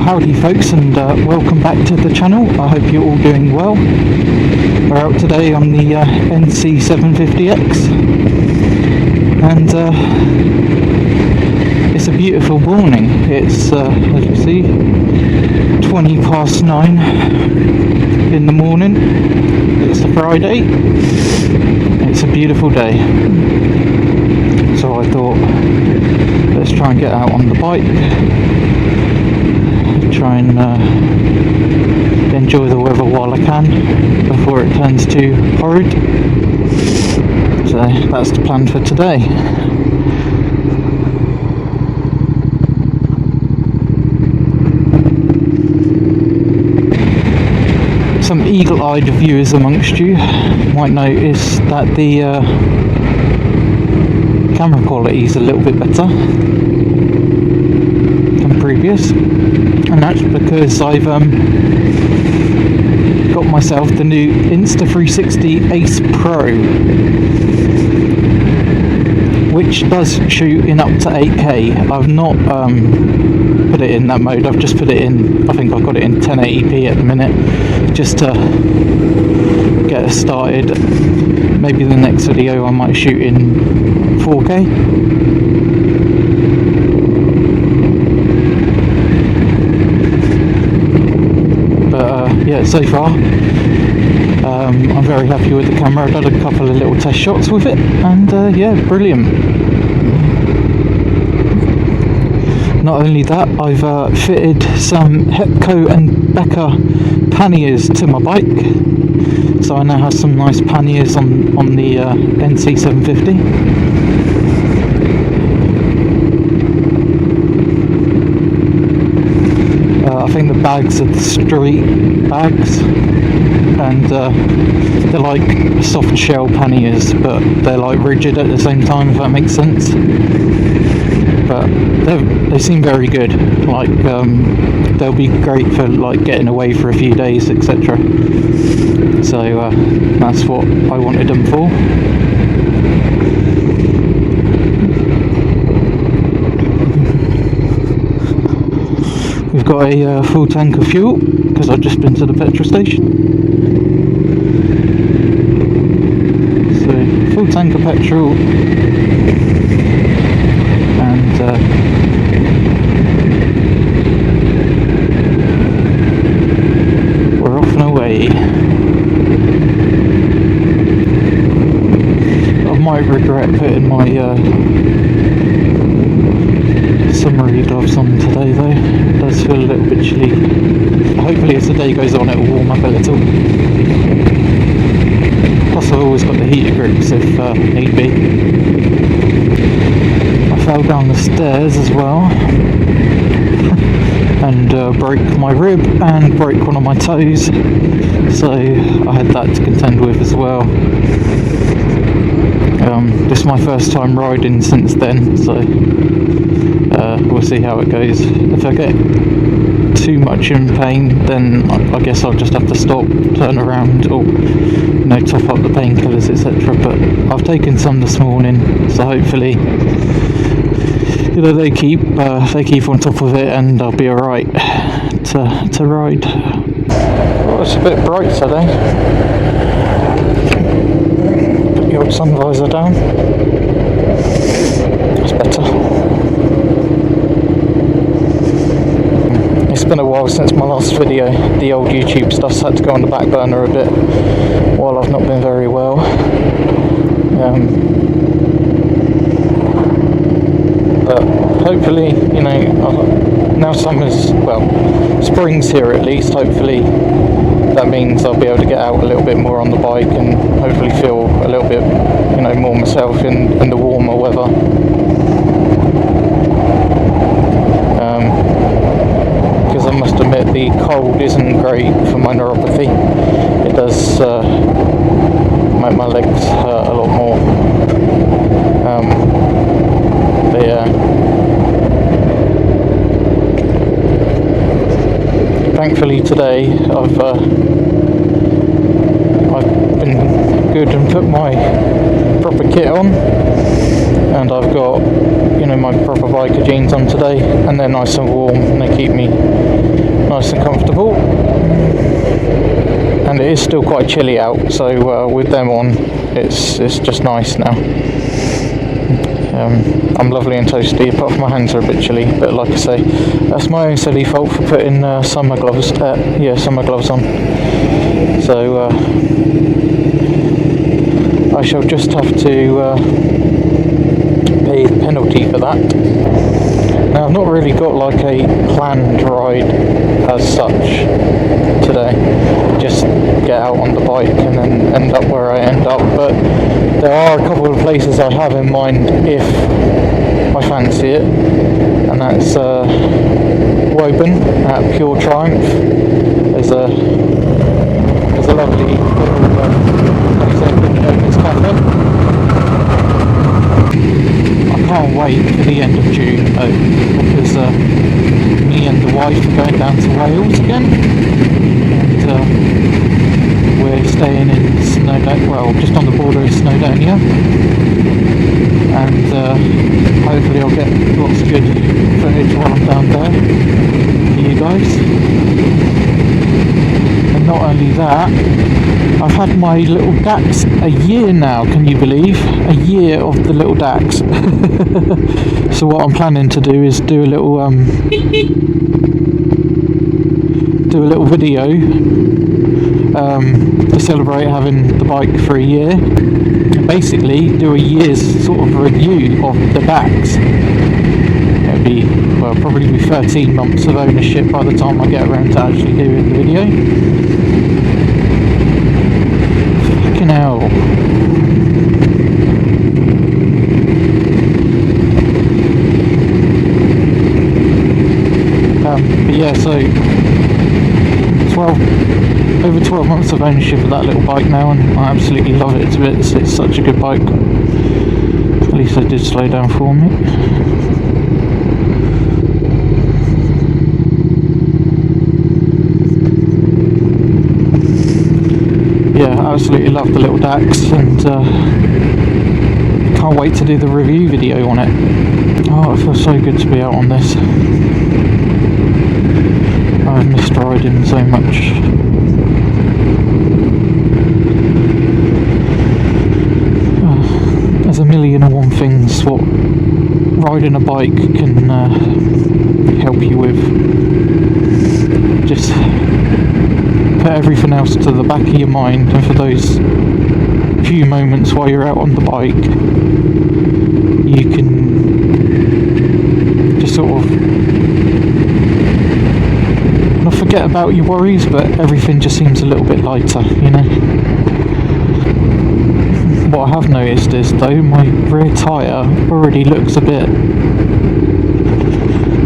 Howdy folks, and welcome back to the channel. I hope you're all doing well. We're out today on the NC750X, and it's a beautiful morning. It's as you see, 20 past 9 in the morning. It's a Friday. It's a beautiful day, so I thought, let's try and get out on the bike, try and enjoy the weather while I can before it turns too horrid. So that's the plan for today. Some eagle-eyed viewers amongst you might notice that the camera quality is a little bit better than previous, and that's because I've got myself the new Insta360 Pro, which does shoot in up to 8K. I've not put it in that mode. I've just put it in, I think I've got it in 1080p at the minute, just to get us started. Maybe the next video I might shoot in 4K. But yeah, so far I'm very happy with the camera. I've done a couple of little test shots with it, and yeah, brilliant. Not only that, I've fitted some Hepco and Becker panniers to my bike, so I now have some nice panniers on the NC750. I think the bags are the street bags, and they're like soft shell panniers, but they're like rigid at the same time, if that makes sense. But they seem very good. Like they'll be great for like getting away for a few days, etc. So that's what I wanted them for. We've got a full tank of fuel because I've just been to the petrol station. So full tank of petrol, and we're off and away. I might regret putting my summery gloves on today though. It does feel a little bit chilly. Hopefully as the day goes on it will warm up a little. Plus I've always got the heater grips if need be. I fell down the stairs as well and broke my rib and broke one of my toes, so I had that to contend with as well. This is my first time riding since then, so we'll see how it goes. If I get too much in pain, then I guess I'll just have to stop, turn around, or top up the painkillers, etc. But I've taken some this morning, so hopefully they keep on top of it, and I'll be alright to ride. Well, it's a bit bright today. Put the old sun visor down. That's better. It's been a while since my last video. The old YouTube stuff's had to go on the back burner a bit while I've not been very well. But hopefully, now summer's, well, spring's here at least. Hopefully that means I'll be able to get out a little bit more on the bike and hopefully feel a little bit, more myself in the warmer weather. Because I must admit the cold isn't great for my neuropathy. It does make my legs hurt a lot more. But yeah, thankfully today I've been good and put my proper kit on. and I've got, you know, my proper biker jeans on today, and they're nice and warm and they keep me nice and comfortable. And it is still quite chilly out, so with them on, it's just nice now. I'm lovely and toasty, apart from my hands are a bit chilly, but like I say, that's my own silly fault for putting summer gloves on. So I shall just have to pay the penalty for that. Now, I've not really got like a planned ride as such today, just get out on the bike and then end up where I end up, but there are a couple of places I have in mind if I fancy it, and that's Woburn at Pure Triumph. There's a lovely little owners cafe. I can't wait for the end of June though, because me and the wife are going down to Wales again, and we're staying in just on the border of Snowdonia, and hopefully I'll get lots of good footage while I'm down there for you guys. And not only that, I've had my little DAX a year now, can you believe? A year of the little DAX. So what I'm planning to do is do a little video to celebrate having the bike for a year. Basically do a year's sort of review of the DAX. It'll be, well, probably be 13 months of ownership by the time I get around to actually doing the video. Fucking hell. But yeah, so over 12 months of ownership of that little bike now, and I absolutely love it to bits. It's such a good bike. At least I did slow down for me. Yeah, I absolutely love the little DAX, and can't wait to do the review video on it. Oh, it feels so good to be out on this. I've missed riding so much. There's a million and one things what riding a bike can help you with. Just put everything else to the back of your mind, and for those few moments while you're out on the bike, you can just sort of not forget about your worries, but everything just seems a little bit lighter, you know. What I have noticed is though, my rear tyre already looks a bit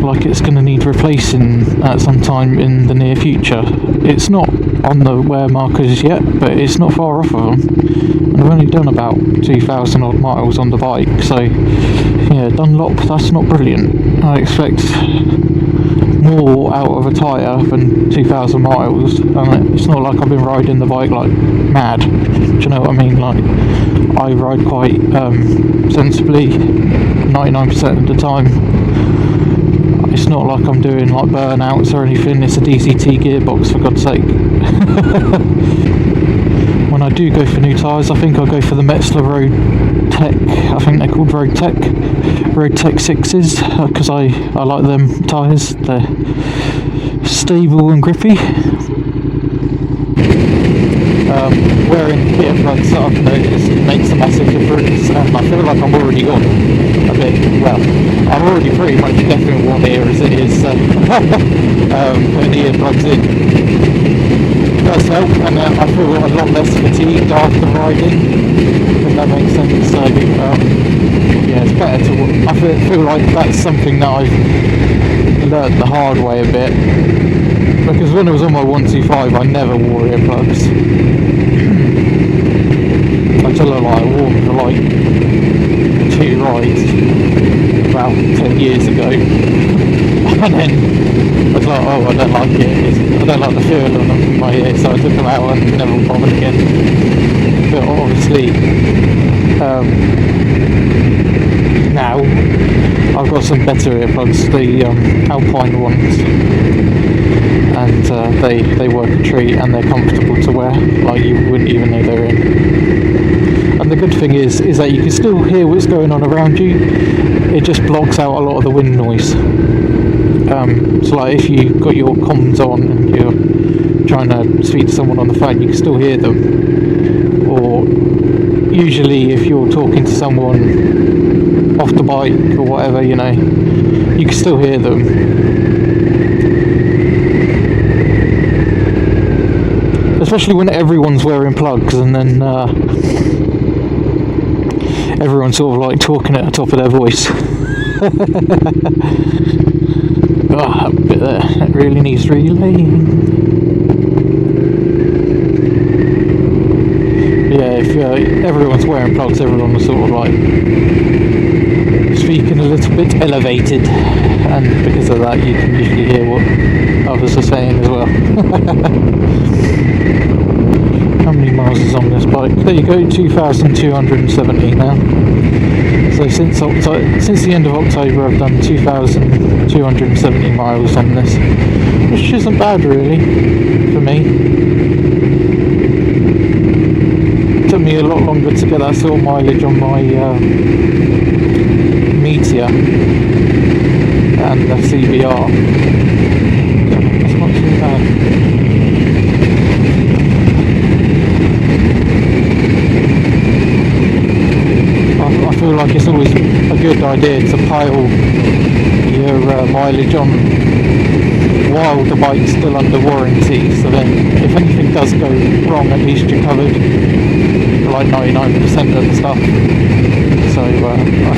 like it's going to need replacing at some time in the near future. It's not on the wear markers yet, but it's not far off of them. And I've only done about 2,000 odd miles on the bike, so yeah, Dunlop, that's not brilliant. I expect more out of a tyre than 2,000 miles, and it's not like I've been riding the bike like mad. Do you know what I mean? Like, I ride quite sensibly 99% of the time. It's not like I'm doing like burnouts or anything. It's a DCT gearbox, for God's sake. When I do go for new tyres, I think I'll go for the Metzler Road Tech. I think they're called Road Tech 6s, because I like them tyres. They're stable and grippy. Wearing earplugs, I've noticed, makes a massive difference, and I feel like I'm already gone a bit. Well, I'm already pretty much deaf in one ear as it is, so putting the earplugs in does help, and I feel a lot less fatigued after riding, if that makes sense. So yeah, it's better to. I feel like that's something that I've learnt the hard way a bit, because when I was on my 125 I never wore earplugs until I wore them for like 2 rides about 10 years ago, and then I was like, oh, I don't like it, I don't like the feel of them in my ear, so I took them out and never bothered again. But obviously got some better earplugs, the Alpine ones, and they work a treat, and they're comfortable to wear, like you wouldn't even know they're in. And the good thing is that you can still hear what's going on around you. It just blocks out a lot of the wind noise. So like if you've got your comms on and you're trying to speak to someone on the phone, you can still hear them. Or usually if you're talking to someone off the bike or whatever, you know, you can still hear them. Especially when everyone's wearing plugs, and then everyone's sort of like talking at the top of their voice. Oh, that bit there, that really needs relaying. Yeah, if everyone's wearing plugs, everyone's sort of like speaking a little bit elevated, and because of that you can usually hear what others are saying as well. How many miles is on this bike? There you go, 2,270 now. So since the end of October I've done 2,270 miles on this, which isn't bad really for me. It took me a lot longer to get that sort of mileage on my Meteor and the CBR. That's not too bad. I feel like it's always a good idea to pile your mileage on while the bike's still under warranty, so then if anything does go wrong, at least you're covered for like 99% of the stuff. So I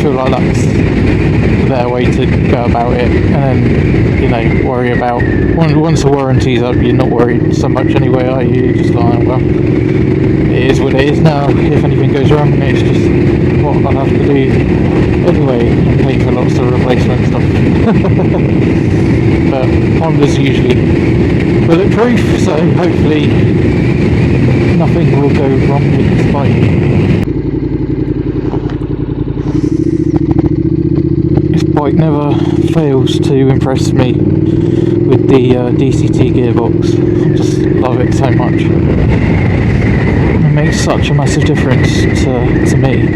feel like that's the better way to go about it, and then, you know, worry about once the warranty's up, you're not worried so much anyway, are you? You're just like, well, it is what it is now. If anything goes wrong, it's just what I'll have to do anyway, and pay for lots of replacement stuff. But Honda's usually bulletproof, so hopefully nothing will go wrong with this bike. This bike never fails to impress me with the DCT gearbox. I just love it so much. It makes such a massive difference to me.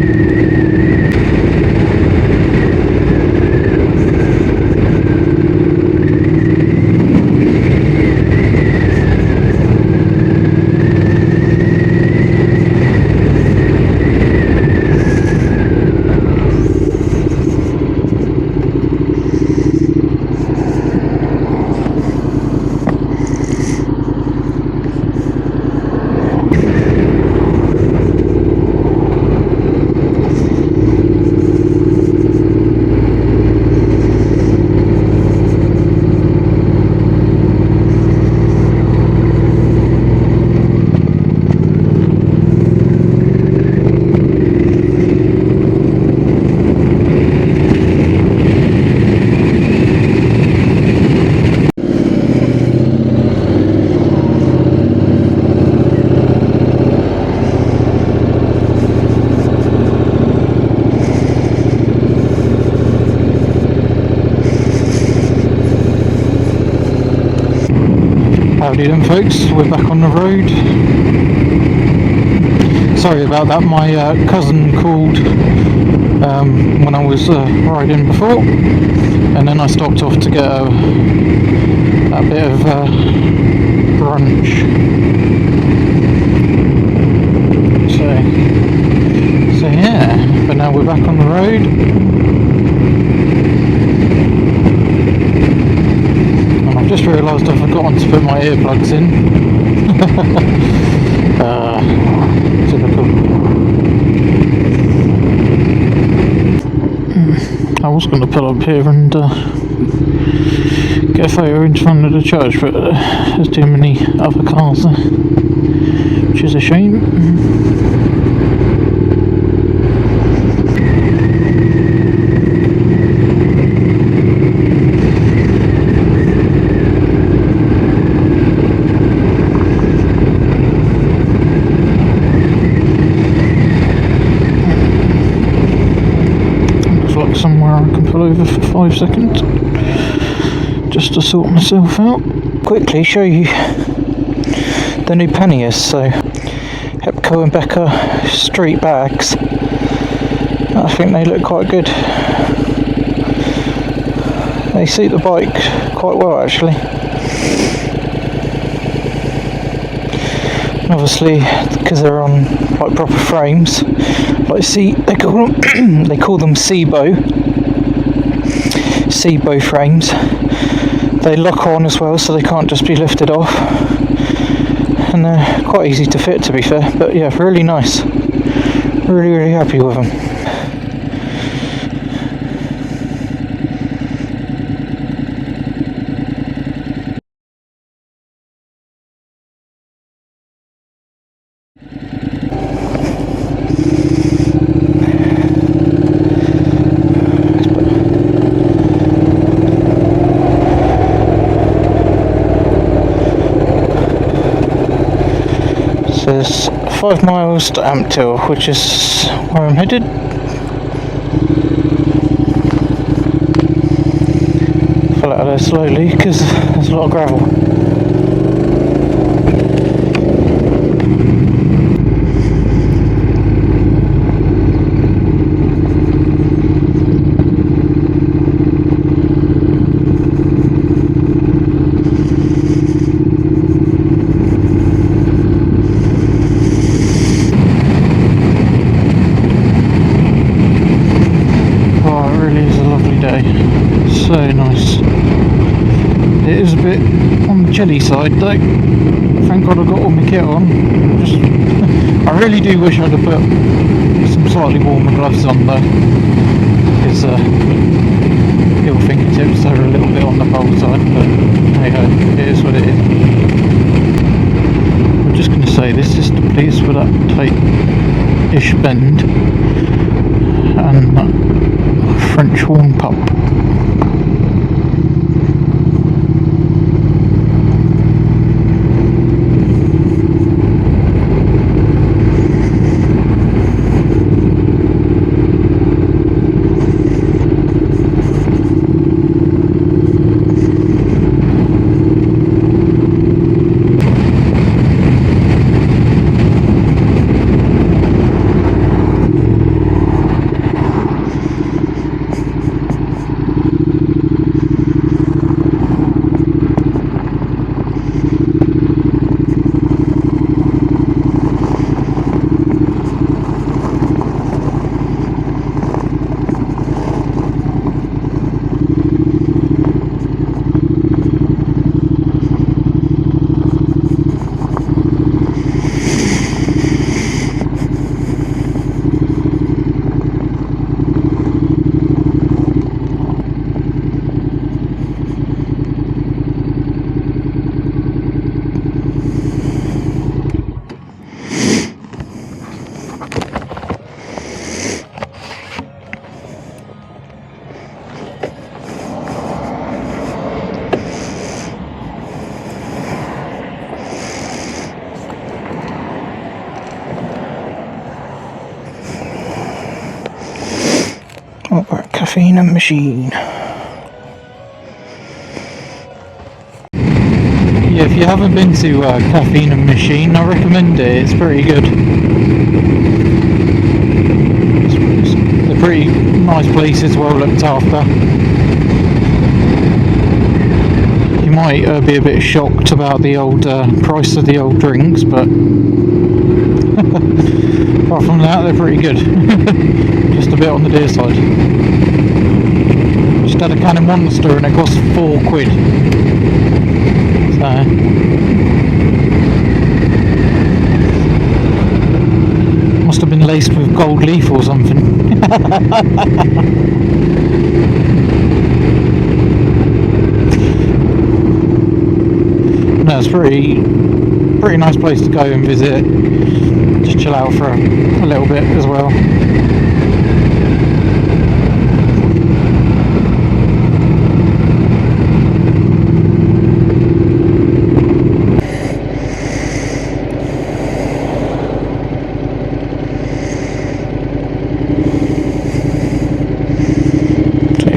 Howdy then folks, we're back on the road. Sorry about that, my cousin called when I was riding before, and then I stopped off to get a bit of brunch. So yeah, but now we're back on the road. I've just realised I've forgotten to put my earplugs in. Typical. I was going to pull up here and get a photo in front of the church, but there's too many other cars there, which is a shame. like somewhere I can pull over for 5 seconds just to sort myself out. Quickly show you the new Panniers. So Hepco and Becker street bags. I think they look quite good. They suit the bike quite well actually. And obviously, because they're on like proper frames, like see, they call them SIBO frames. They lock on as well, so they can't just be lifted off, and they're quite easy to fit, to be fair. But yeah, really nice. Really happy with them. There's 5 miles to Ampthill, which is where I'm headed. Fell out of there slowly because there's a lot of gravel. So nice. It is a bit on the chilly side though. Thank God I got all my kit on. I really do wish I'd have put some slightly warmer gloves on though, because little fingertips are a little bit on the cold side, but hey ho, it is what it is. I'm just going to say this is the place for that tight-ish bend and that French horn pump. Caffeine and machine. Yeah, if you haven't been to Caffeine and Machine, I recommend it. It's pretty good. It's a pretty nice place, it's well looked after. You might be a bit shocked about the old price of the old drinks, but apart from that, they're pretty good. Just a bit on the dear side. Just had a can of Monster and it cost £4. So must have been laced with gold leaf or something. No, it's pretty nice place to go and visit. Just chill out for a little bit as well.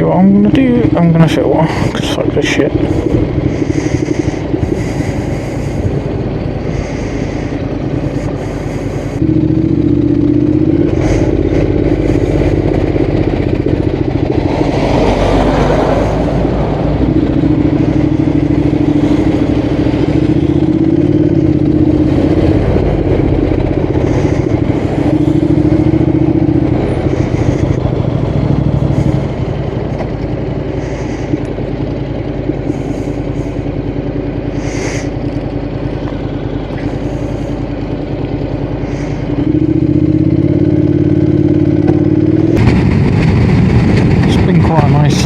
what I'm gonna do. I'm gonna fill one, because fuck this shit.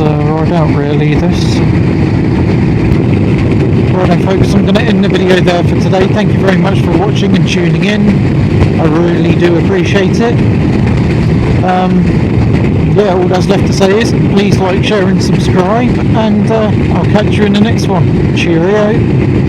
Ride out really this. Righto folks, I'm going to end the video there for today. Thank you very much for watching and tuning in. I really do appreciate it. Yeah, all that's left to say is please like, share and subscribe, and I'll catch you in the next one. Cheerio.